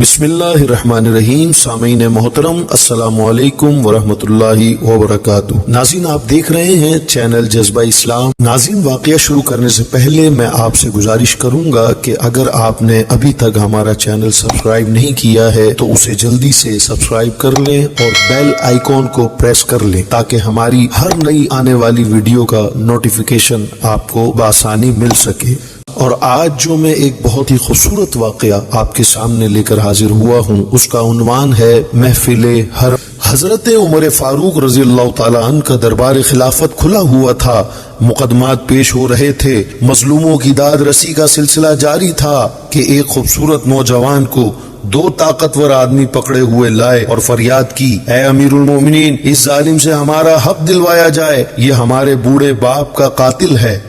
بسم اللہ الرحمن الرحیم. سامعین محترم السلام علیکم ورحمۃ اللہ وبرکاتہ. ناظرین، آپ دیکھ رہے ہیں چینل جذبہ اسلام. ناظرین، واقعہ شروع کرنے سے پہلے میں آپ سے گزارش کروں گا کہ اگر آپ نے ابھی تک ہمارا چینل سبسکرائب نہیں کیا ہے تو اسے جلدی سے سبسکرائب کر لیں اور بیل آئیکن کو پریس کر لیں تاکہ ہماری ہر نئی آنے والی ویڈیو کا نوٹیفیکیشن آپ کو بآسانی مل سکے. اور آج جو میں ایک بہت ہی خوبصورت واقعہ آپ کے سامنے لے کر حاضر ہوا ہوں، اس کا عنوان ہے محفل حرم. حضرت عمر فاروق رضی اللہ تعالیٰ عنہ کا دربار خلافت کھلا ہوا تھا. مقدمات پیش ہو رہے تھے. مظلوموں کی داد رسی کا سلسلہ جاری تھا کہ ایک خوبصورت نوجوان کو دو طاقتور آدمی پکڑے ہوئے لائے اور فریاد کی، اے امیر المومنین، اس ظالم سے ہمارا حق دلوایا جائے، یہ ہمارے بوڑھے باپ کا قاتل ہے.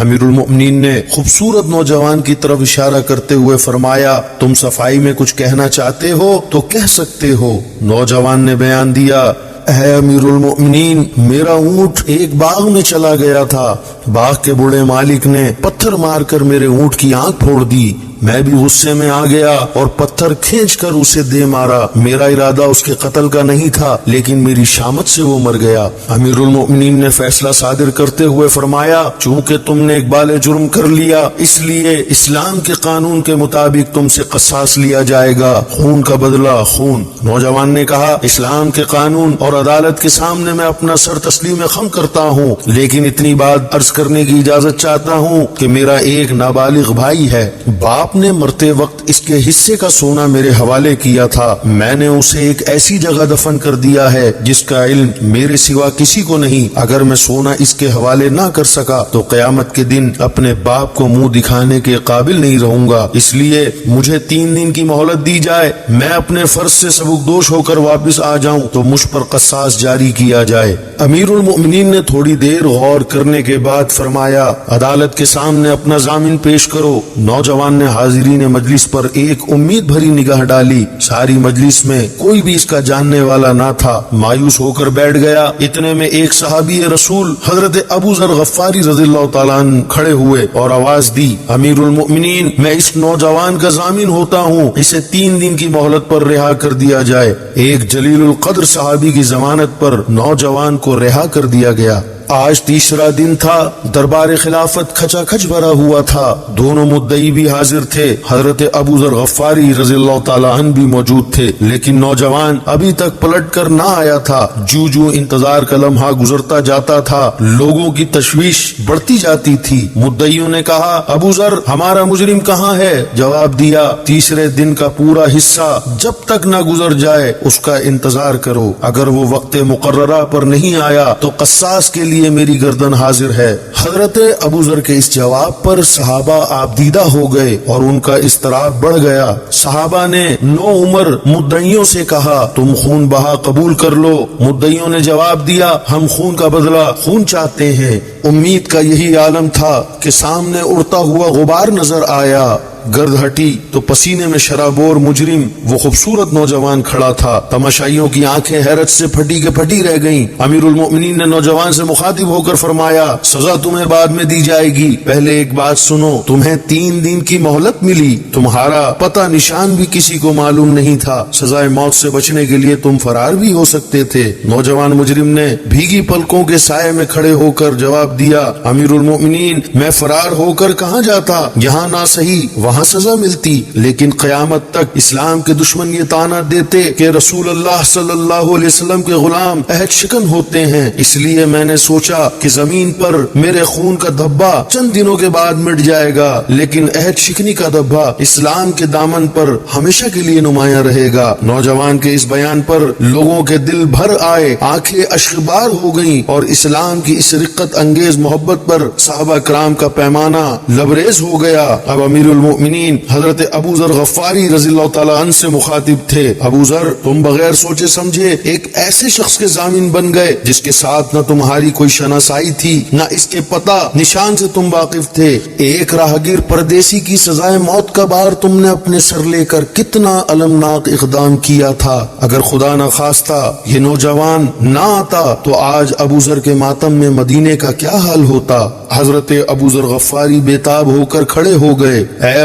امیر المؤمنین نے خوبصورت نوجوان کی طرف اشارہ کرتے ہوئے فرمایا، تم صفائی میں کچھ کہنا چاہتے ہو تو کہہ سکتے ہو. نوجوان نے بیان دیا، اے امیر المؤمنین، میرا اونٹ ایک باغ میں چلا گیا تھا. باغ کے بڑے مالک نے پتھر مار کر میرے اونٹ کی آنکھ پھوڑ دی. میں بھی غصے میں آ گیا اور پتھر کھینچ کر اسے دے مارا. میرا ارادہ اس کے قتل کا نہیں تھا، لیکن میری شامت سے وہ مر گیا. امیر المؤمنین نے فیصلہ صادر کرتے ہوئے فرمایا، چونکہ تم نے اقبال جرم کر لیا، اس لیے اسلام کے قانون کے مطابق تم سے قصاص لیا جائے گا، خون کا بدلہ خون. نوجوان نے کہا، اسلام کے قانون اور عدالت کے سامنے میں اپنا سر تسلیم خم کرتا ہوں، لیکن اتنی بات عرض کرنے کی اجازت چاہتا ہوں کہ میرا ایک نابالغ بھائی ہے. باپ نے مرتے وقت اس کے حصے کا سونا میرے حوالے کیا تھا. میں نے اسے ایک ایسی جگہ دفن کر دیا ہے جس کا علم میرے سوا کسی کو نہیں. اگر میں سونا اس کے حوالے نہ کر سکا تو قیامت کے دن اپنے باپ کو منہ دکھانے کے قابل نہیں رہوں گا. اس لیے مجھے 3 دن کی مہلت دی جائے. میں اپنے فرض سے سبکدوش ہو کر واپس آ جاؤں تو مجھ پر قصاص جاری کیا جائے. امیر المؤمنین نے تھوڑی دیر غور کرنے کے بعد فرمایا، عدالت کے سامنے اپنا ضامن پیش کرو. نوجوان نے حاضرین مجلس پر ایک امید بھری نگاہ ڈالی. ساری مجلس میں کوئی بھی اس کا جاننے والا نہ تھا. مایوس ہو کر بیٹھ گیا. اتنے میں ایک صحابی رسول حضرت ابو ذر غفاری رضی اللہ تعالیٰ عنہ کھڑے ہوئے اور آواز دی، امیر المؤمنین، میں اس نوجوان کا ضامن ہوتا ہوں، اسے 3 دن کی مہلت پر رہا کر دیا جائے. ایک جلیل القدر صحابی کی ضمانت پر نوجوان کو رہا کر دیا گیا. آج تیسرا دن تھا. دربار خلافت کھچا کھچ بھرا ہوا تھا. دونوں مدعی بھی حاضر تھے. حضرت ابو ذر غفاری رضی اللہ تعالیٰ عنہ بھی موجود تھے، لیکن نوجوان ابھی تک پلٹ کر نہ آیا تھا. جو انتظار کا لمحہ گزرتا جاتا تھا، لوگوں کی تشویش بڑھتی جاتی تھی. مدعیوں نے کہا، ابو ذر، ہمارا مجرم کہاں ہے؟ جواب دیا، تیسرے دن کا پورا حصہ جب تک نہ گزر جائے اس کا انتظار کرو. اگر وہ وقت مقررہ پر نہیں آیا تو قصاص کے لیے میری گردن حاضر ہے. حضرت ابو ذر کے اس جواب پر صحابہ آبدیدہ ہو گئے اور ان کا اضطراب بڑھ گیا. صحابہ نے نو عمر مدعیوں سے کہا، تم خون بہا قبول کر لو. مدعیوں نے جواب دیا، ہم خون کا بدلہ خون چاہتے ہیں. امید کا یہی عالم تھا کہ سامنے اڑتا ہوا غبار نظر آیا. گرد ہٹی تو پسینے میں شرابور مجرم وہ خوبصورت نوجوان کھڑا تھا. تماشائیوں کی آنکھیں حیرت سے پھٹی کے پھٹی رہ گئیں. امیر المؤمنین نے نوجوان سے مخاطب ہو کر فرمایا، سزا تمہیں بعد میں دی جائے گی، پہلے ایک بات سنو. تمہیں 3 دن کی مہلت ملی. تمہارا پتہ نشان بھی کسی کو معلوم نہیں تھا. سزائے موت سے بچنے کے لیے تم فرار بھی ہو سکتے تھے. نوجوان مجرم نے بھیگی پلکوں کے سائے میں کھڑے ہو کر جواب دیا، امیر المؤمنین، میں فرار ہو کر کہاں جاتا؟ یہاں نہ صحیح وہاں سزا ملتی، لیکن قیامت تک اسلام کے دشمن یہ طعنہ دیتے کہ رسول اللہ صلی اللہ علیہ وسلم کے غلام عہد شکن ہوتے ہیں. اس لیے میں نے سوچا کہ زمین پر میرے خون کا دھبا چند دنوں کے بعد مٹ جائے گا، لیکن عہد شکنی کا دھبا اسلام کے دامن پر ہمیشہ کے لیے نمایاں رہے گا. نوجوان کے اس بیان پر لوگوں کے دل بھر آئے، آنکھیں اشکبار ہو گئیں اور اسلام کی اس رقت انگیز محبت پر صحابہ کرام کا پیمانہ لبریز ہو گیا. اب امیر المؤمنین حضرت ابو ذر غفاری رضی اللہ تعالیٰ عنہ سے مخاطب تھے، ابو ذر، تم بغیر سوچے سمجھے ایک ایسے شخص کے ضامن بن گئے جس کے ساتھ نہ تمہاری کوئی شناسائی تھی، نہ اس کے پتہ نشان سے تم واقف تھے. ایک راہگیر پردیسی کی سزائے موت کا بار تم نے اپنے سر لے کر کتنا المناک اقدام کیا تھا. اگر خدا نہ خواستہ یہ نوجوان نہ آتا تو آج ابو ذر کے ماتم میں مدینے کا کیا حال ہوتا. حضرت ابو ذر غفاری بے تاب ہو کر کھڑے ہو گئے. اے